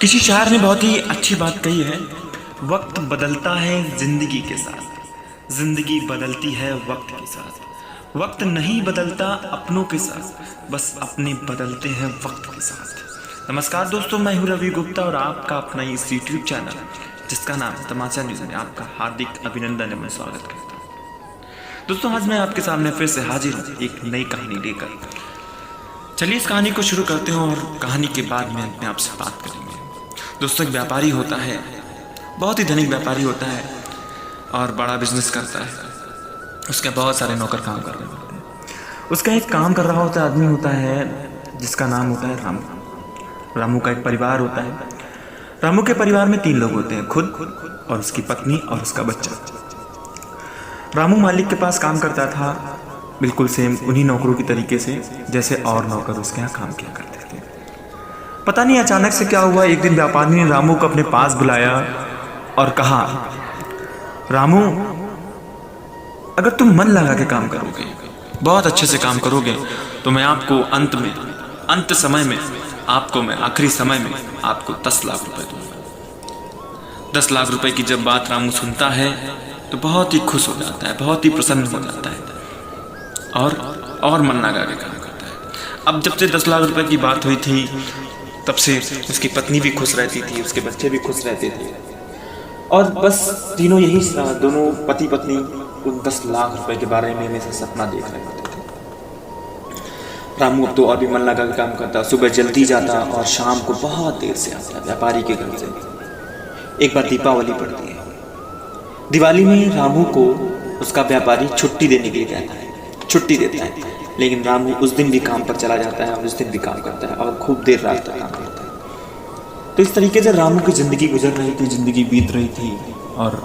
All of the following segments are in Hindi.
किसी शायर ने बहुत ही अच्छी बात कही है, वक्त बदलता है जिंदगी के साथ, जिंदगी बदलती है वक्त के साथ। वक्त नहीं बदलता अपनों के साथ, बस अपने बदलते हैं वक्त के साथ। नमस्कार दोस्तों, मैं हूं रवि गुप्ता और आपका अपना इस यूट्यूब चैनल जिसका नाम तमाचा न्यूज़ में आपका हार्दिक अभिनंदन एवं स्वागत करता हूं। दोस्तों, आज मैं आपके सामने फिर से हाजिर हूँ एक नई कहानी लेकर। चलिए इस कहानी को शुरू करते हैं और कहानी के बाद में अपने आपसे बात करेंगे। दोस्तों, एक व्यापारी होता है, बहुत ही धनिक व्यापारी होता है और बड़ा बिजनेस करता है। उसके बहुत सारे नौकर काम कर रहे होते हैं। उसका एक काम कर रहा होता आदमी होता है जिसका नाम होता है रामू। रामू का एक परिवार होता है। रामू के परिवार में 3 लोग होते हैं, खुद और उसकी पत्नी और उसका बच्चा। रामू मालिक के पास काम करता था, बिल्कुल सेम उन्हीं नौकरों की तरीके से जैसे और नौकर उसके यहाँ काम किया करते थे। पता नहीं अचानक से क्या हुआ, एक दिन व्यापारी ने रामू को अपने पास बुलाया और कहा, रामू, अगर तुम मन लगा के काम करोगे, बहुत अच्छे से काम करोगे, तो मैं आपको अंत समय में आपको मैं आखिरी समय में आपको 10 लाख रुपए दूंगा। 10 लाख रुपए की जब बात रामू सुनता है तो बहुत ही खुश हो जाता है, बहुत ही प्रसन्न हो जाता है और मन लगा के काम करता है। अब जब से 10 लाख रुपए की बात हुई थी, तब से उसकी पत्नी भी खुश रहती थी, उसके बच्चे भी खुश रहते थे और बस तीनों यही दोनों पति पत्नी उन 10 लाख रुपए के बारे में हमेशा सपना देख रहे होते थे। रामू अब तो और भी मन लगा के काम करता, सुबह जल्दी जाता और शाम को बहुत देर से आता व्यापारी के घर से। एक बार दीपावली पड़ती है। दिवाली में रामू को उसका व्यापारी छुट्टी देने के लिए कहता है, छुट्टी देता है, लेकिन रामू उस दिन भी काम पर चला जाता है और उस दिन भी काम करता है और खूब देर रात तक काम करता है। तो इस तरीके से रामू की ज़िंदगी गुजर रही थी, ज़िंदगी बीत रही थी और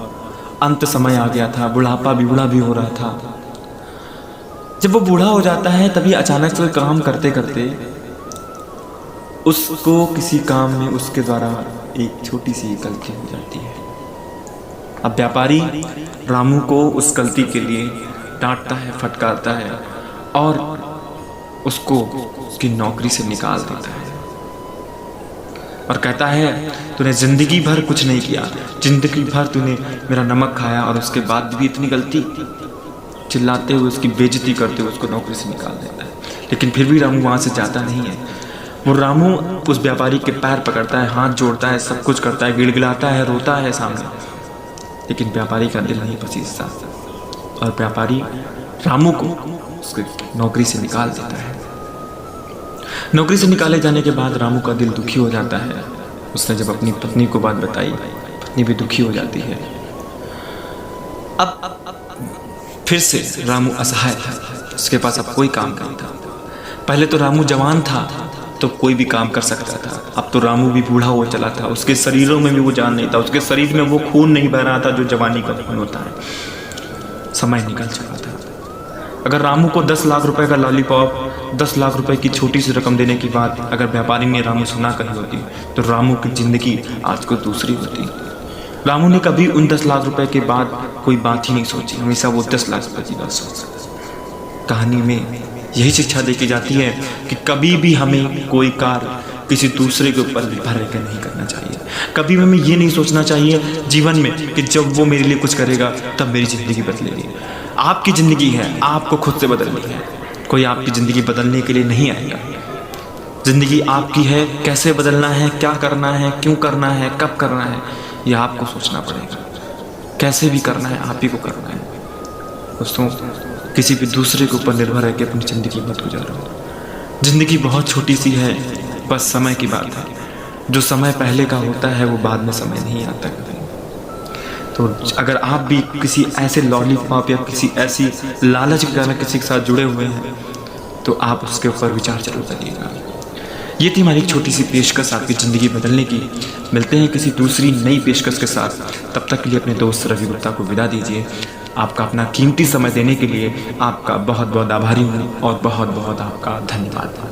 अंत समय आ गया था, बुढ़ापा भी बूढ़ा भी हो रहा था। जब वो बूढ़ा हो जाता है तभी अचानक से काम करते करते उसको किसी काम में उसके द्वारा एक छोटी सी गलती हो जाती है। अब व्यापारी रामू को उस गलती के लिए डांटता है, फटकारता है और उसको उसकी नौकरी से निकाल देता है और कहता है, तूने जिंदगी भर कुछ नहीं किया, जिंदगी भर तूने मेरा नमक खाया और उसके बाद भी इतनी गलती। चिल्लाते हुए उसकी बेइज्जती करते हुए उसको नौकरी से निकाल देता है। लेकिन फिर भी रामू वहाँ से जाता नहीं है। वो रामू उस व्यापारी के पैर पकड़ता है, हाथ जोड़ता है, सब कुछ करता है, गिड़गिड़ाता है, रोता है सामने, लेकिन व्यापारी का दिल नहीं पसीजता और व्यापारी रामू को उसकी नौकरी से निकाल देता है। नौकरी से निकाले जाने के बाद रामू का दिल दुखी हो जाता है। उसने जब अपनी पत्नी को बात बताई, पत्नी भी दुखी हो जाती है। अब फिर से रामू असहाय था, उसके पास अब कोई काम नहीं था। पहले तो रामू जवान था तो कोई भी काम कर सकता था, अब तो रामू भी बूढ़ा हो चला था, उसके शरीरों में भी वो जान नहीं था, उसके शरीर में वो खून नहीं बह रहा था जो जवानी का खून होता है। समय निकल चुका था। अगर रामू को 10 लाख रुपए का लॉलीपॉप, 10 लाख रुपए की छोटी सी रकम देने की बात अगर व्यापारी ने रामू सुना कही होती तो रामू की जिंदगी आज को दूसरी होती। रामू ने कभी उन 10 लाख रुपए के बाद कोई बात ही नहीं सोची, हमेशा वो 10 लाख रुपए की बात सोच। कहानी में यही शिक्षा देखी जाती है कि कभी भी हमें कोई कार्य किसी दूसरे के ऊपर निर्भर रहकर नहीं करना चाहिए। कभी हमें ये नहीं सोचना चाहिए जीवन में कि जब वो मेरे लिए कुछ करेगा तब मेरी ज़िंदगी बदलेगी। आपकी ज़िंदगी है, आपको खुद से बदलनी है, कोई आपकी ज़िंदगी बदलने के लिए नहीं आएगा। ज़िंदगी आपकी है, कैसे बदलना है, क्या करना है, क्यों करना है, कब करना है, यह आपको सोचना पड़ेगा। कैसे भी करना है, आप ही को करना है। दोस्तों, किसी भी दूसरे के ऊपर निर्भर रह के अपनी ज़िंदगी मत गुजारो। ज़िंदगी बहुत छोटी सी है, बस समय की बात है। जो समय पहले का होता है वो बाद में समय नहीं आता कभी। तो अगर आप भी किसी ऐसे लॉलीपॉप या किसी ऐसी लालच के कारण किसी के साथ जुड़े हुए हैं तो आप उसके ऊपर विचार जरूर करिएगा। ये थी हमारी छोटी सी पेशकश आपकी ज़िंदगी बदलने की। मिलते हैं किसी दूसरी नई पेशकश के साथ, तब तक के लिए अपने दोस्त रवि गुप्ता को विदा दीजिए। आपका अपना कीमती समय देने के लिए आपका बहुत बहुत आभारी हूँ और बहुत बहुत आपका धन्यवाद।